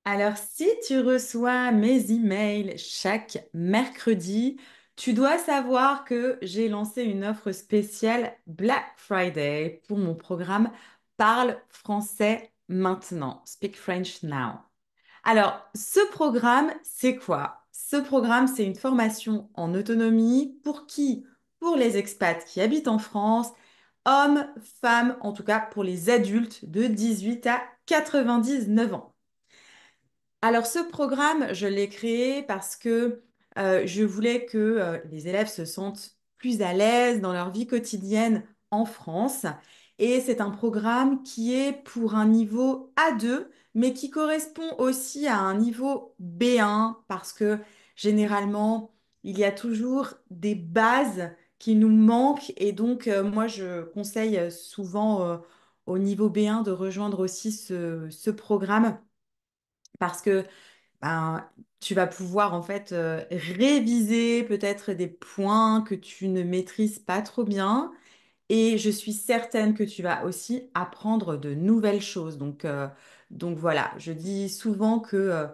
Alors, si tu reçois mes emails chaque mercredi, tu dois savoir que j'ai lancé une offre spéciale Black Friday pour mon programme Parle français maintenant, Speak French Now. Alors, ce programme, c'est quoi? Ce programme, c'est une formation en autonomie pour qui? Pour les expats qui habitent en France, hommes, femmes, en tout cas pour les adultes de 18 à 99 ans. Alors, ce programme, je l'ai créé parce que je voulais que les élèves se sentent plus à l'aise dans leur vie quotidienne en France. Et c'est un programme qui est pour un niveau A2, mais qui correspond aussi à un niveau B1 parce que généralement, il y a toujours des bases qui nous manquent. Et donc, moi, je conseille souvent au niveau B1 de rejoindre aussi ce programme parce que ben, tu vas pouvoir en fait réviser peut-être des points que tu ne maîtrises pas trop bien. Et je suis certaine que tu vas aussi apprendre de nouvelles choses. Donc voilà, je dis souvent que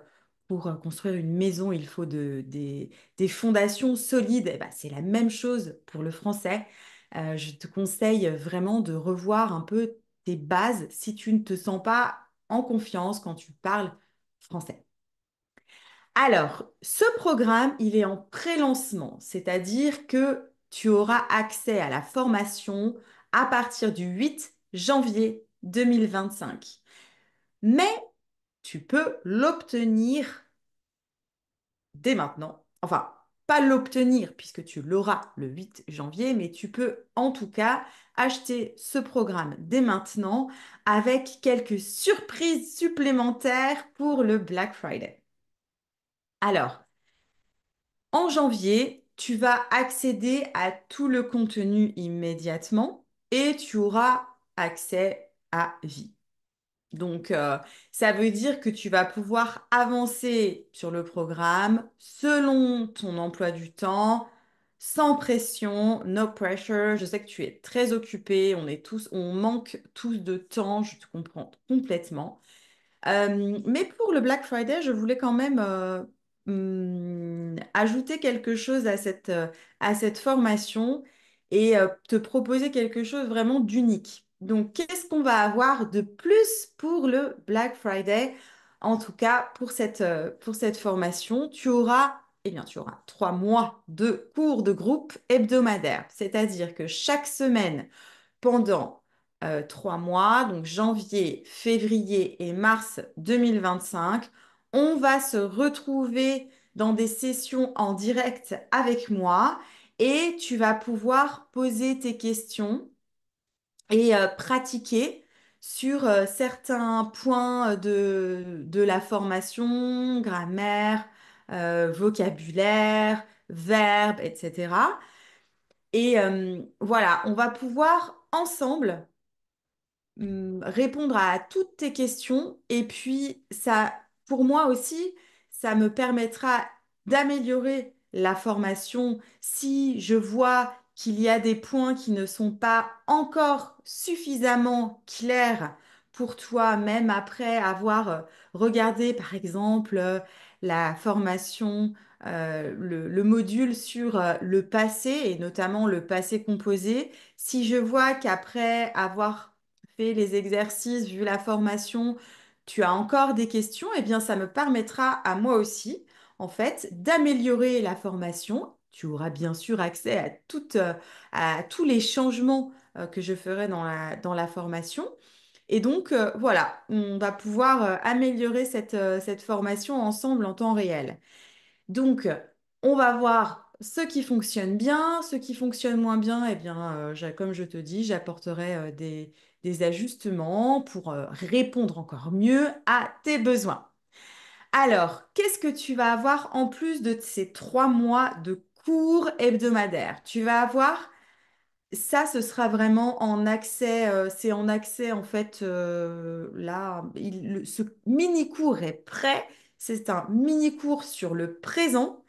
pour construire une maison, il faut des fondations solides. Eh ben, c'est la même chose pour le français. Je te conseille vraiment de revoir un peu tes bases si tu ne te sens pas en confiance quand tu parles français. Alors, ce programme, il est en pré-lancement, c'est-à-dire que tu auras accès à la formation à partir du 8 janvier 2025. Mais tu peux l'obtenir dès maintenant. Enfin, pas l'obtenir puisque tu l'auras le 8 janvier, mais tu peux en tout cas acheter ce programme dès maintenant avec quelques surprises supplémentaires pour le Black Friday. Alors, en janvier, tu vas accéder à tout le contenu immédiatement et tu auras accès à vie. Donc, ça veut dire que tu vas pouvoir avancer sur le programme selon ton emploi du temps, sans pression, no pressure. Je sais que tu es très occupé, on manque tous de temps, je te comprends complètement. Mais pour le Black Friday, je voulais quand même ajouter quelque chose à cette formation et te proposer quelque chose vraiment d'unique. Donc, qu'est-ce qu'on va avoir de plus pour le Black Friday? En tout cas, pour cette formation, tu auras 3 mois de cours de groupe hebdomadaires. C'est-à-dire que chaque semaine, pendant 3 mois, donc janvier, février et mars 2025. On va se retrouver dans des sessions en direct avec moi et tu vas pouvoir poser tes questions et pratiquer sur certains points de la formation, grammaire, vocabulaire, verbes, etc. Et voilà, on va pouvoir ensemble répondre à toutes tes questions. Et puis, ça, pour moi aussi, ça me permettra d'améliorer la formation si je vois qu'il y a des points qui ne sont pas encore suffisamment clairs pour toi, même après avoir regardé, par exemple, la formation, le module sur le passé et notamment le passé composé. Si je vois qu'après avoir fait les exercices, vu la formation, tu as encore des questions, eh bien, ça me permettra à moi aussi, en fait, d'améliorer la formation. Tu auras bien sûr accès à tous les changements que je ferai dans la formation. Et donc, voilà, on va pouvoir améliorer cette formation ensemble en temps réel. Donc, on va voir ce qui fonctionne bien, ce qui fonctionne moins bien, eh bien, comme je te dis, j'apporterai des ajustements pour répondre encore mieux à tes besoins. Alors, qu'est-ce que tu vas avoir en plus de ces 3 mois de cours hebdomadaires? Tu vas avoir, ça, ce sera vraiment en accès, c'est en accès en fait, là, ce mini-cours est prêt. C'est un mini-cours sur le présent.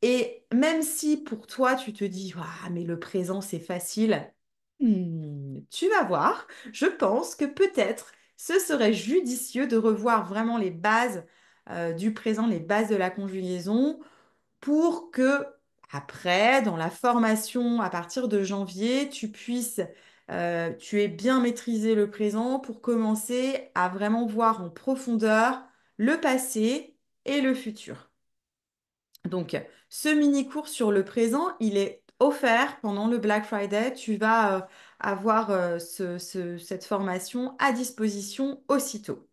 Et même si pour toi, tu te dis, ah, mais le présent, c'est facile, tu vas voir, je pense que peut-être ce serait judicieux de revoir vraiment les bases du présent, les bases de la conjugaison, pour que après, dans la formation, à partir de janvier, tu aies bien maîtrisé le présent pour commencer à vraiment voir en profondeur le passé et le futur. Donc, ce mini-cours sur le présent, il est offert pendant le Black Friday. Tu vas avoir cette formation à disposition aussitôt.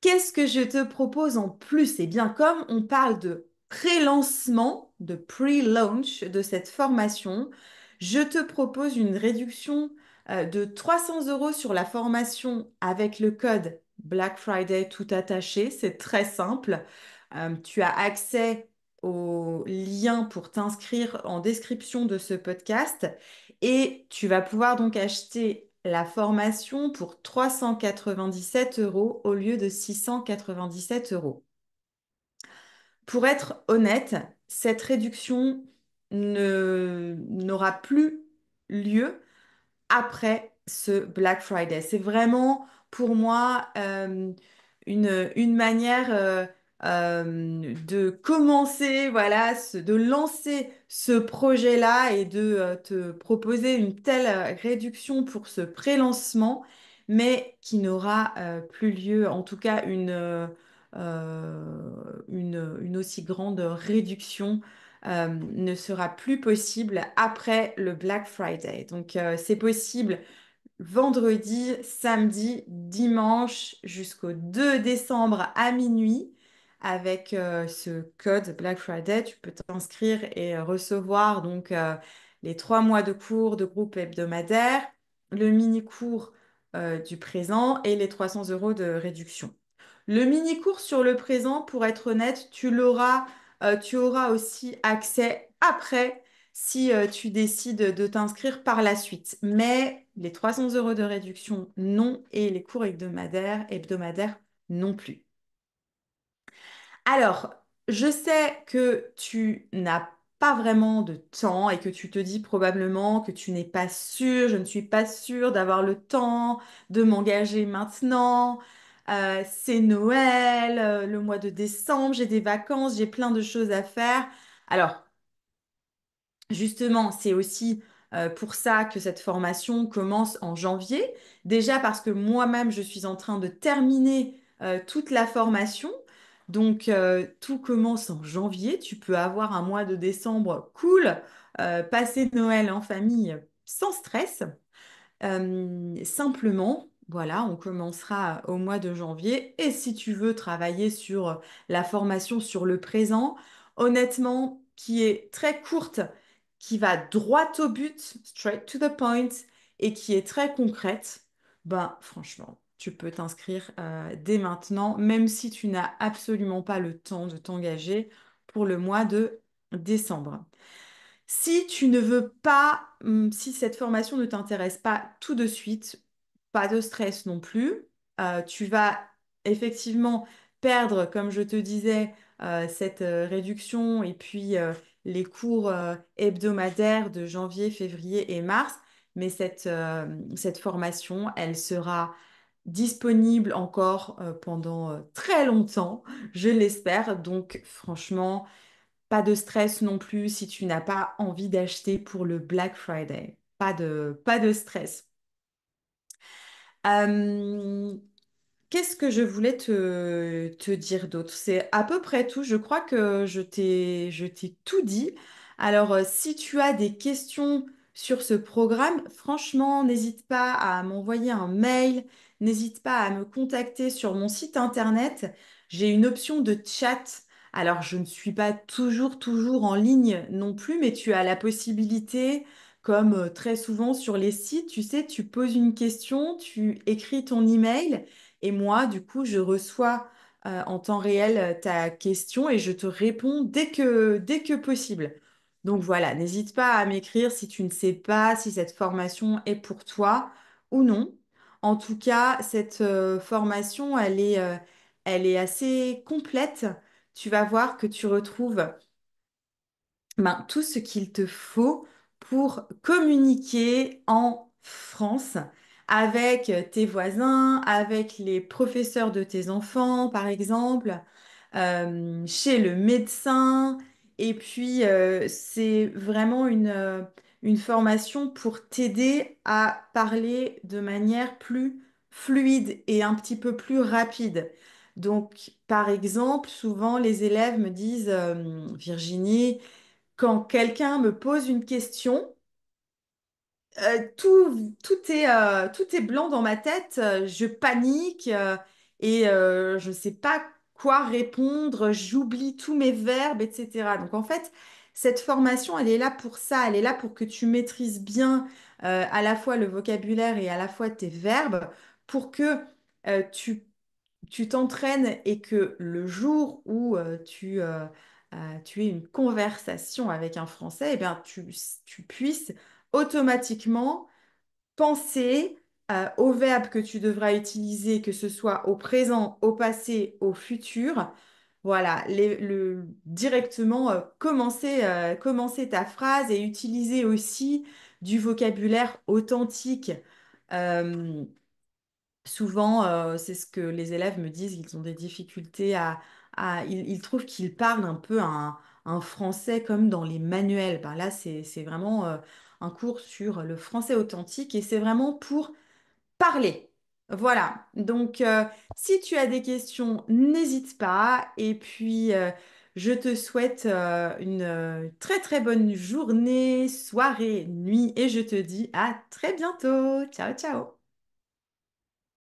Qu'est-ce que je te propose en plus? Eh bien, comme on parle de pré-lancement, de pre-launch de cette formation, je te propose une réduction de 300 euros sur la formation avec le code Black Friday tout attaché. C'est très simple. Tu as accès au lien pour t'inscrire en description de ce podcast et tu vas pouvoir donc acheter la formation pour 397 euros au lieu de 697 euros. Pour être honnête, cette réduction n'aura plus lieu après ce Black Friday. C'est vraiment pour moi une manière de commencer, voilà, de lancer ce projet-là et de te proposer une telle réduction pour ce pré-lancement, mais qui n'aura plus lieu, en tout cas une aussi grande réduction ne sera plus possible après le Black Friday. Donc, c'est possible vendredi, samedi, dimanche jusqu'au 2 décembre à minuit. Avec ce code Black Friday, tu peux t'inscrire et recevoir donc les 3 mois de cours de groupe hebdomadaire, le mini-cours du présent et les 300 euros de réduction. Le mini-cours sur le présent, pour être honnête, tu auras aussi accès après si tu décides de t'inscrire par la suite. Mais les 300 euros de réduction, non, et les cours hebdomadaires non plus. Alors, je sais que tu n'as pas vraiment de temps et que tu te dis probablement que tu n'es pas sûr, je ne suis pas sûre d'avoir le temps de m'engager maintenant. C'est Noël, le mois de décembre, j'ai des vacances, j'ai plein de choses à faire. Alors, justement, c'est aussi pour ça que cette formation commence en janvier. Déjà parce que moi-même, je suis en train de terminer toute la formation. Donc, tout commence en janvier. Tu peux avoir un mois de décembre cool, passer Noël en famille sans stress. Simplement, voilà, on commencera au mois de janvier. Et si tu veux travailler sur la formation sur le présent, honnêtement, qui est très courte, qui va droit au but, straight to the point, et qui est très concrète, ben franchement, tu peux t'inscrire dès maintenant, même si tu n'as absolument pas le temps de t'engager pour le mois de décembre. Si tu ne veux pas, si cette formation ne t'intéresse pas tout de suite, pas de stress non plus. Tu vas effectivement perdre, comme je te disais, cette réduction et puis les cours hebdomadaires de janvier, février et mars. Mais cette formation, elle sera disponible encore pendant très longtemps, je l'espère. Donc franchement, pas de stress non plus si tu n'as pas envie d'acheter pour le Black Friday. Pas de stress. Euh, Qu'est-ce que je voulais te dire d'autre? C'est à peu près tout. Je crois que je t'ai tout dit. Alors, si tu as des questions sur ce programme, franchement, n'hésite pas à m'envoyer un mail. N'hésite pas à me contacter sur mon site internet. J'ai une option de chat. Alors, je ne suis pas toujours en ligne non plus, mais tu as la possibilité, comme très souvent sur les sites, tu sais, tu poses une question, tu écris ton email. Et moi, du coup, je reçois en temps réel ta question et je te réponds dès que possible. Donc voilà, n'hésite pas à m'écrire si tu ne sais pas si cette formation est pour toi ou non. En tout cas, cette formation, elle est assez complète. Tu vas voir que tu retrouves tout ce qu'il te faut pour communiquer en France avec tes voisins, avec les professeurs de tes enfants, par exemple, chez le médecin. Et puis, c'est vraiment une formation pour t'aider à parler de manière plus fluide et un petit peu plus rapide. Donc, par exemple, souvent les élèves me disent, Virginie, quand quelqu'un me pose une question, tout est blanc dans ma tête, je panique et je ne sais pas quoi répondre, j'oublie tous mes verbes, etc. Donc en fait, cette formation, elle est là pour ça, elle est là pour que tu maîtrises bien à la fois le vocabulaire et à la fois tes verbes, pour que tu t'entraînes et que le jour où tu aies une conversation avec un Français, eh bien, tu puisses automatiquement penser au verbe que tu devras utiliser, que ce soit au présent, au passé, au futur. Voilà, directement commencer ta phrase et utiliser aussi du vocabulaire authentique. Euh, Souvent, c'est ce que les élèves me disent, ils ont des difficultés ils trouvent qu'ils parlent un peu un français comme dans les manuels. Ben là, c'est vraiment un cours sur le français authentique et c'est vraiment pour parler. Voilà. Donc, si tu as des questions, n'hésite pas. Et puis, je te souhaite une très très bonne journée, soirée, nuit et je te dis à très bientôt. Ciao, ciao.